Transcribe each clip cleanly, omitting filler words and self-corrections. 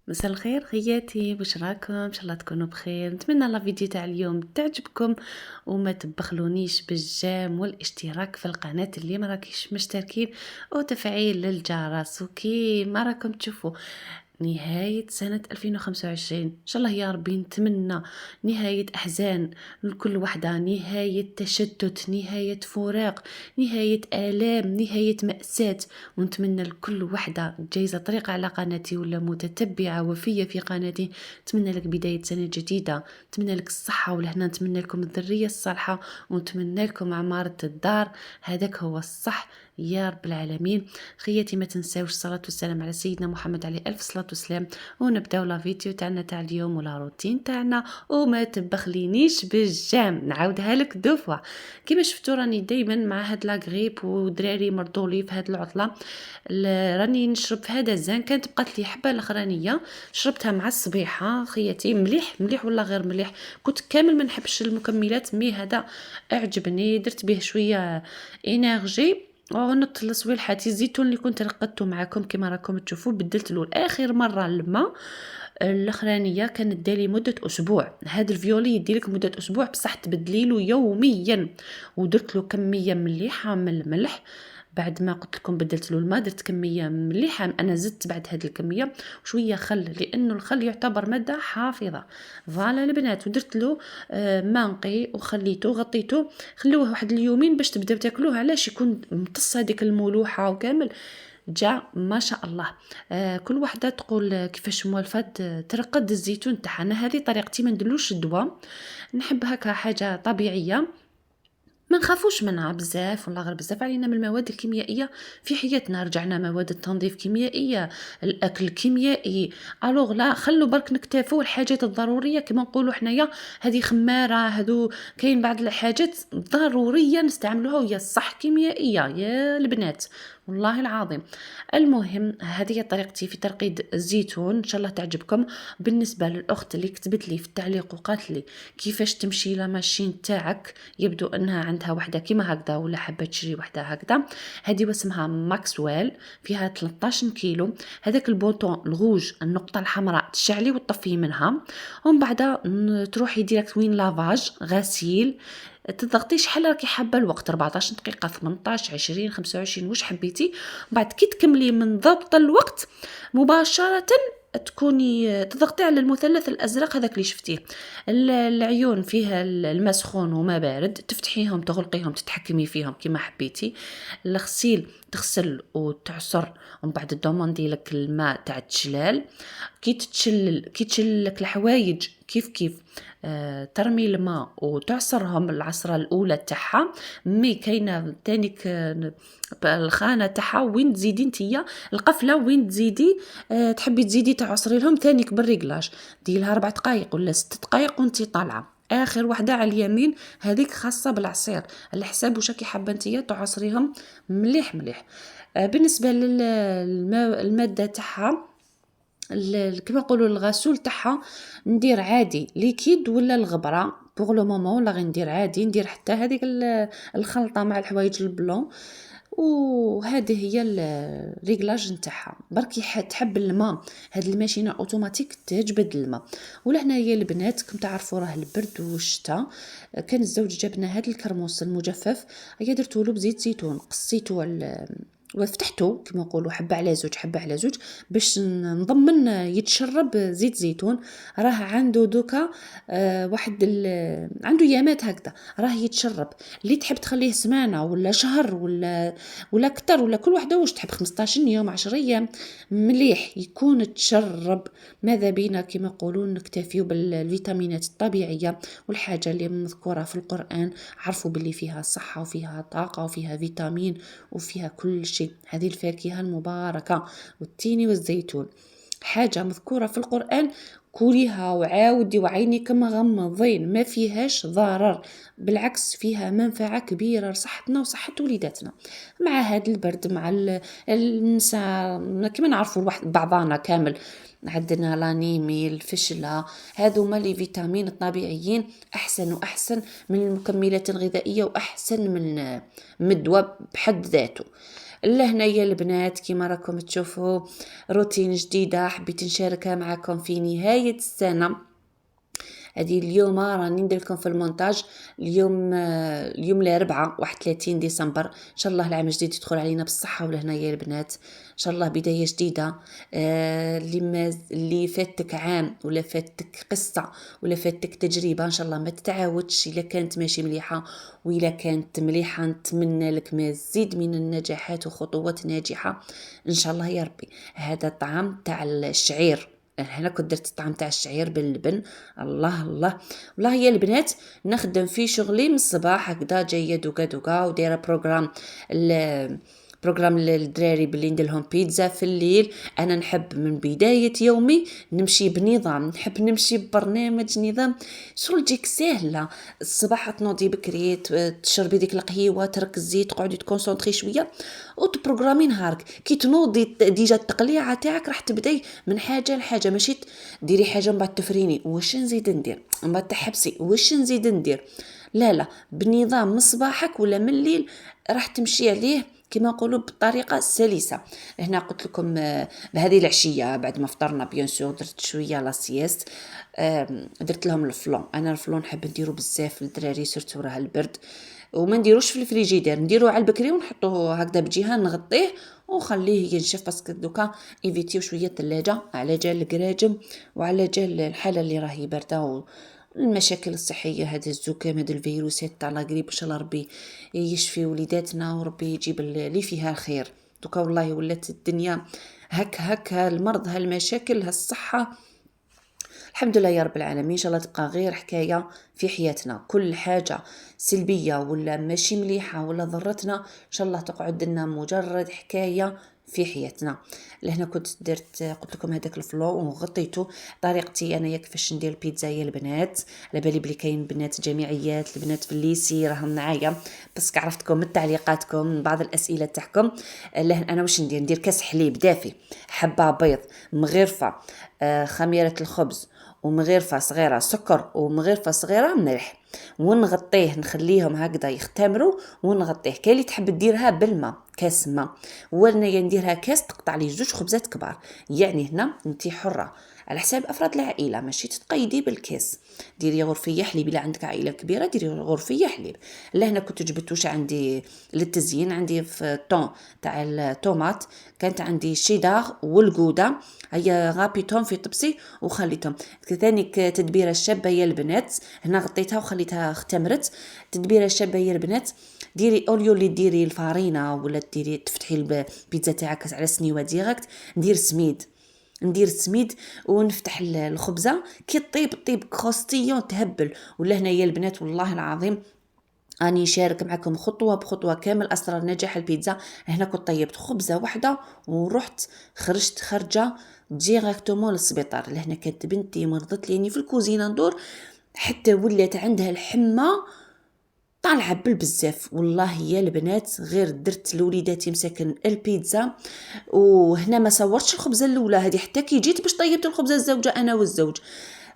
مساء الخير خياتي، واش راكم؟ ان شاء الله تكونوا بخير. نتمنى لا فيديو تاع اليوم تعجبكم وما تبخلونيش بالجام والاشتراك في القناة اللي ما راكيش مشتركين وتفعيل الجرس. وكي ما راكم تشوفوا نهاية سنة 2025 إن شاء الله يا ربي، نتمنى نهاية أحزان لكل وحدة، نهاية تشتت، نهاية فراق، نهاية آلام، نهاية مأساة. ونتمنى لكل وحدة جايزة طريقة على قناتي ولا متتبعة وفية في قناتي، نتمنى لك بداية سنة جديدة، نتمنى لك الصحة والهنا، نتمنى لكم الذرية الصالحة، ونتمنى لكم عمارة الدار. هذاك هو الصح يا رب العالمين. خياتي ما تنساوش الصلاة والسلام على سيدنا محمد عليه ألف صلاة والسلام. ونبداو لا فيديو تاعنا تاع اليوم ولا روتين تاعنا، وما تبخلينيش بالجام. نعاودها لك دو فوا. كيما شفتوا راني دايما مع هاد لا غريب ودراري مرضوا لي في هاد العطله، راني نشرب في هذا الزان. كانت بقات لي حبه الاخرانيه شربتها مع الصبيحه. خياتي مليح مليح ولا غير مليح. كنت كامل ما نحبش المكملات، مي هذا اعجبني، درت به شويه انرجي. ونط لصويلحاتي الزيتون اللي كنت رقدته معكم كما راكم تشوفوا، بدلت له اخر مره الماء. الاخرانيه كانت دالي مده اسبوع. هذا الفيولي يديلك مده اسبوع، بصح تبدليله يوميا. ودرت له كميه مليحه من الملح. بعد ما قلت لكم بدلت له الماء، درت كميه مليحه. انا زدت بعد هذه الكميه شويه خل، لانه الخل يعتبر ماده حافظه. فوالا البنات، ودرت له ماء نقي وخليته غطيته. خلوه واحد اليومين باش تبداو تاكلوه، علاش يكون ممتص هذيك الملوحه وكامل. جا ما شاء الله. كل وحده تقول كيفاش موالفه ترقد الزيتون تاعها. انا هذه طريقتي، ما نديرلوش الدواء، نحب هكا حاجه طبيعيه، ما نخافوش منها بزاف ولا غير بزاف علينا من المواد الكيميائيه في حياتنا. رجعنا مواد التنظيف كيميائيه، الاكل كيميائي. الوغ لا، خلوا برك نكتفوا الحاجات الضروريه كما نقولوا حنايا. هذه خماره، هذو كاين بعض الحاجات ضروريه نستعملوها وهي صح كيميائيه يا البنات، والله العظيم. المهم هذه طريقتي في ترقيد الزيتون، ان شاء الله تعجبكم. بالنسبه للاخت اللي كتبت لي في التعليق وقالت لي كيفاش تمشي لا ماشين تاعك، يبدو انها عندها وحده كيما هكذا ولا حابه تشري وحده هكذا. هذه واسمها ماكسويل، فيها 13 كيلو. هذاك البوطون الغوج النقطه الحمراء تشعلي وتطفي منها، ومن بعد تروحي ديريكت وين لافاج غسيل. تضغطي شحال راكي حابه الوقت، 14 دقيقه، 18، 20، 25، واش حبيتي. بعد كي تكملي من ضبط الوقت مباشره تكوني تضغطي على المثلث الازرق هذاك اللي شفتيه. العيون فيها الماء سخون وما بارد، تفتحيهم تغلقيهم تتحكمي فيهم كما حبيتي. الغسيل تغسل وتعصر، ومن بعد دوموندي لك الماء تاع التشلال. كي تشلل لك الحوايج كيف ترمي الماء وتعصرهم العصره الاولى تاعها. مي كاينه تانيك الخانه تاعها وين تزيدي نتيا القفله، وين تزيدي تحبي تزيدي تعصري لهم ثانيك بالريغلاج. ديري لها 4 دقائق ولا 6 دقائق وانتي طالعه. اخر وحده على اليمين هذيك خاصه بالعصير، على حساب واش راكي حابه نتيا تعصريهم مليح مليح. بالنسبه للماده تاعها، كما نقولوا الغسول تاعها، ندير عادي ليكيد ولا الغبره بوغ لو مومون، ولا غير ندير عادي، ندير حتى هذيك الخلطه مع الحوايج البلون. وهذه هي الريغلاج نتاعها. بركي تحب الماء، هاد الماشينه اوتوماتيك تجبد الماء. ولا هنايا البنات كم تعرفوا راه البرد والشتاء، كان الزوج جابنا هاد الكرموس المجفف، هيا درتو له بزيت زيتون، قصيتو وفتحته كما نقولوا حبه على زوج حبه على زوج باش نضمن يتشرب زيت زيتون. راه عنده دوكا واحد عنده يامات هكذا راه يتشرب. اللي تحب تخليه سمانه ولا شهر ولا اكثر، ولا كل وحده واش تحب، 15 يوم 10 ايام مليح يكون تشرب. ماذا بينا كما يقولون نكتفيو بالفيتامينات الطبيعيه والحاجه اللي مذكوره في القران. عرفوا باللي فيها صحه وفيها طاقه وفيها فيتامين وفيها كل شيء. هذه الفاكهه المباركه والتين والزيتون حاجه مذكوره في القران، كليها وعاودي وعينيك مغمضين، ما فيهاش ضرر، بالعكس فيها منفعه كبيره لصحتنا وصحه وليداتنا. مع هذا البرد، مع النساء كما نعرفوا بعضنا كامل عندنا لانيمي الفشله، هذو ما لي فيتامين الطبيعيين احسن واحسن من المكملات الغذائيه، واحسن من الدواء بحد ذاته. لهنايا البنات كيما راكم تشوفوا روتين جديدة حبيت نشاركها معكم في نهاية السنة. هذه اليوم راني ندير لكم في المونتاج اليوم الاربعاء 31 ديسمبر. ان شاء الله العام الجديد يدخل علينا بالصحه ولهنايا البنات. ان شاء الله بدايه جديده. اللي فاتك عام ولا فاتك قصه ولا فاتك تجربه ان شاء الله ما تتعاودش. الا كانت ماشي مليحه والا كانت مليحه نتمنى لك مزيد من النجاحات وخطوات ناجحه ان شاء الله يا ربي. هذا الطعام تاع الشعير، هنا كنت درت الطعام تاع الشعير باللبن. الله الله والله يا البنات نخدم في شغلي من الصباح هكذا جايه دوكا دوكا ودايره بروغرام للدراري باللي ندير لهم بيتزا في الليل. انا نحب من بدايه يومي نمشي بنظام، نحب نمشي ببرنامج نظام شغل تجيك سهله. الصباح تنوضي بكري تشربي ديك القهيوه تركزي تقعدي تكونسونطري شويه وتبروغرامي نهارك. كي تنوضي ديجا التقليعه تاعك راح تبداي من حاجه لحاجه، ماشي ديري حاجه من بعد تفريني واش نزيد ندير من بعد تحبسي واش نزيد ندير. لا بنظام من صباحك ولا من الليل راح تمشي عليه كما نقولوا بطريقه سلسه. هنا قلت لكم بهذه العشيه بعد ما فطرنا بيان سور درت شويه لا سيست. درت لهم الفلون. انا الفلون نحب نديرو بزاف للدراري سورتو راه البرد، وما نديروش في الفريجيدير، نديرو على البكري ونحطوه هكذا بجهه نغطيه ونخليه ينشف باسكو دوكا ايفيتيو شويه الثلاجه على جال الكراجم وعلى جال الحاله اللي راهي بارده المشاكل الصحيه. هذا الزكام هذا الفيروسات تاع لا غريب ان شاء الله ربي يشفي وليداتنا وربي يجيب اللي فيها الخير. دوكا والله ولات الدنيا هك المرض هالمشاكل هالصحه. الحمد لله يا رب العالمين. ان شاء الله تبقى غير حكايه في حياتنا، كل حاجه سلبيه ولا ماشي مليحه ولا ضرتنا ان شاء الله تقعد لنا مجرد حكايه في حياتنا. لهنا كنت درت قلت لكم هذاك الفلو وغطيته طريقتي انا كيفاش ندير البيتزا يا البنات. على بالي بلي كاين بنات جامعيات البنات في الليسي راهم معايا بس عرفتكم من تعليقاتكم من بعض الاسئله تاعكم. لهنا انا واش ندير كاس حليب دافي، حبه بيض، مغرفه، خميره الخبز ومغرفه صغيره سكر ومغرفه صغيره ملح، ونغطيه نخليهم هكذا يختمروا ونغطيه. كاين اللي تحب ديرها بالماء كاس ماء، وانا نديرها كاس تقطع لي 2 خبزات كبار. يعني هنا انت حره على حساب افراد العائله، ماشي تتقيدي بالكاس. ديري غرفيه حليب الا عندك عائله كبيره ديري غرفيه حليب. لهنا كنت جبت واش عندي للتزيين، عندي في طون تاع الطوماط كانت عندي شيدار والجوده هيا غابيتهم في طبسي وخليتهم. ثاني تدبيره الشابه يا البنات هنا غطيتها وخليتها اختمرت. تدبيره الشابه يا البنات ديري اوليو اللي ديري الفارينه ولا ديري تفتحي البيتزا تاعك على سنيوه ديريكت ندير سميد ونفتح الخبزه كي طيب كروستيون تهبل. ولا هنايا البنات والله العظيم اني شارك معكم خطوه بخطوه كامل اسرار نجاح البيتزا. هنا كنت طيبت خبزه واحده ورحت خرجه ديريكتومون للسبيطار. لهنا كانت بنتي مرضت ليني في الكوزينه ندور حتى ولات عندها الحمى طالعه بالبزاف. والله يا البنات غير درت لوليداتي مساكن البيتزا. وهنا ما صورتش الخبزه الاولى هذه حتى كي جيت باش طيبت الخبزه الزوجه انا والزوج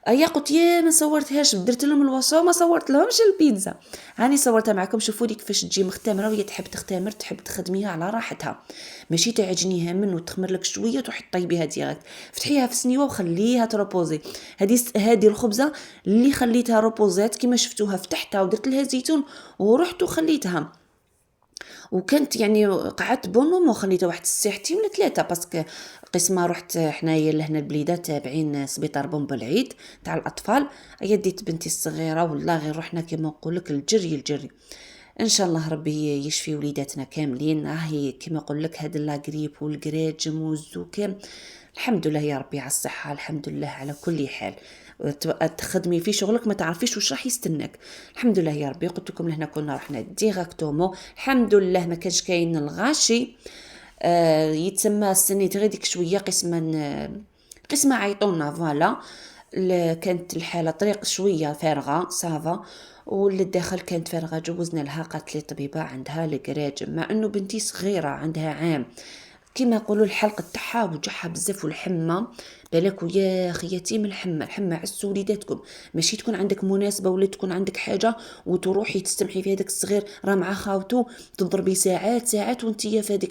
ايا قلت يا ما صورتهاش درت لهم الوصفه ما صورت لهمش البيتزا. هاني صورتها معكم شوفوا لي كيفاش تجي مختمره وهي تحب تختمر تحب تخدميها على راحتها ماشي تعجنيها من وتخمر لك شويه تروحي طيبيها ديريكت. فتحيها في سنيوه وخليها تروبوزي. هذه الخبزه اللي خليتها روبوزات كما شفتوها فتحتها ودرت لها زيتون ورحت وخليتها وكانت يعني قعدت بون وخليتها واحد ساعتين ولا 3 باسكو قسمه رحت حنايا لهنا البليده تابعين سبيطار بومبلعيد تاع الاطفال. هي ديت بنتي الصغيره والله غير رحنا كما نقول لك الجري. ان شاء الله ربي يشفي وليداتنا كاملين. هي كما نقول لك هذا لاغريب والكراجم والزكام الحمد لله يا ربي على الصحه الحمد لله على كل حال. تخدمي في شغلك ما تعرفيش واش راح يستناك. الحمد لله يا ربي. قلت لكم لهنا كنا رحنا ديريكتومون الحمد لله ما كانش كاين الغاشي. يتسمى السنيت غير ديك شويه قسمه عيطونا فوالا. كانت الحاله طريق شويه فارغه صافا وللداخل كانت فارغه. جوزنا لها قالت لي طبيبه عندها الكراجم مع انه بنتي صغيره عندها عام كيما يقولوا الحلق تاعها وجعها بزاف والحمى بالك ويا خياتي من الحمى عسوا وليداتكم ماشي تكون عندك مناسبه ولا تكون عندك حاجه وتروحي تستمحي في هذاك الصغير راه مع خاوته تضربي ساعات وانتي في هذيك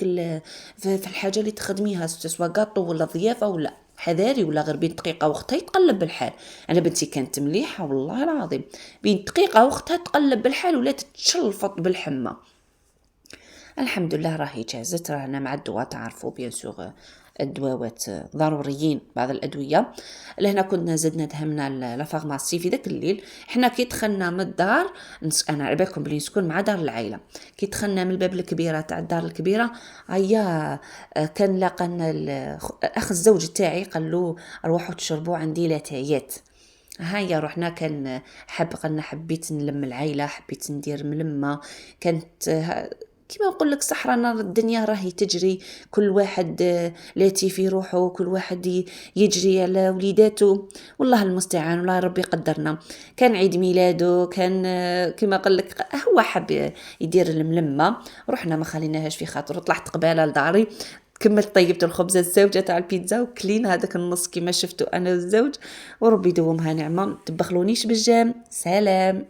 في الحاجه اللي تخدميها سواء قاطو ولا ضيافه ولا حذاري ولا غير بين دقيقه وقتها يتقلب بالحال. انا بنتي كانت مليحه والله العظيم بين دقيقه وقتها تقلب بالحال ولا تتشلفط بالحمى. الحمد لله راهي جازت رانا مع الدواء تعرفوا بيان سور الدواوات ضروريين بعض الادويه. لهنا كنا زدنا دهمنا لا فارماسي في ذاك الليل. حنا كي دخلنا من الدار انا على بالكم بلي نسكن مع دار العائله كي دخلنا من الباب الكبيره تاع الدار الكبيره هيا كان لاقنا الاخ الزوج تاعي قال له روحوا تشربوا عندي لاتايات. هيا رحنا كان قلنا حبيت نلم العائله حبيت ندير ملمه كانت كما نقول لك صحرانا الدنيا راهي تجري كل واحد لاتي في روحه كل واحد يجري على وليداته والله المستعان والله ربي قدرنا. كان عيد ميلاده كان كما قال لك هو حب يدير الملمه رحنا ما خليناهاش في خاطر طلعت قباله لداري كملت طيبت الخبزه الزوجه تاع البيتزا وكلين هذاك النص كما شفتوا انا والزوج وربي يدومها نعمه. تبخلونيش بالجام. سلام.